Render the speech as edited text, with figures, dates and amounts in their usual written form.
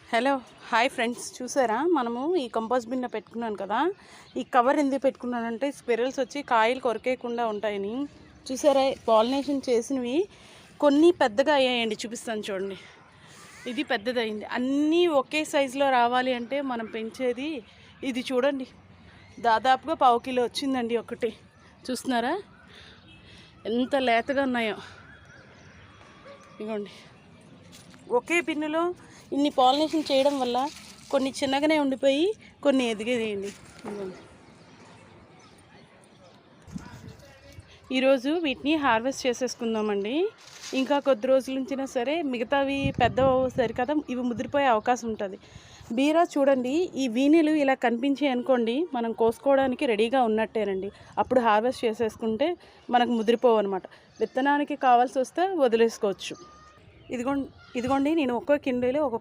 Hello hi friends, చూసారా మనము ఈ కంపోస్ట్ బిన్న పెట్టుకున్నాను కదా. ఈ కవర్ ఎందుకు పెట్టుకున్నానంటే స్క్విరల్స్ వచ్చి కాయలు కొరికేయకుండా ఉంటాయని. చూసారా, పాలినేషన్ చేసినవి కొన్ని పెద్దగా అయ్యాయండి. చూపిస్తాను చూడండి, ఇది పెద్దదైంది. అన్నీ ఒకే సైజులో రావాలి అంటే మనం పెంచేది ఇది. చూడండి, దాదాపుగా 1/2 కిలో వచ్చిందండి ఒకటి. చూస్తున్నారా ఎంత లేతగా ఉన్నాయో. ఇదిగోండి, ఒకే బిన్నులో ఇన్ని పాలినేషన్ చేయడం వల్ల కొన్ని చిన్నగానే ఉండిపోయి కొన్ని ఎదిగేయండి. ఈరోజు వీటిని హార్వెస్ట్ చేసేసుకుందామండి. ఇంకా కొద్ది రోజుల నుంచినా సరే మిగతావి పెద్ద సరి కదా, ఇవి ముదిరిపోయే అవకాశం ఉంటుంది. బీరా చూడండి, ఈ వీణీలు ఇలా కనిపించాయి అనుకోండి, మనం కోసుకోవడానికి రెడీగా ఉన్నట్టేనండి. అప్పుడు హార్వెస్ట్ చేసేసుకుంటే మనకు ముదిరిపోవు అనమాట. విత్తనానికి కావాల్సి వస్తే వదిలేసుకోవచ్చు. ఇదిగోండి, నేను ఒక్కో కిండీలో ఒక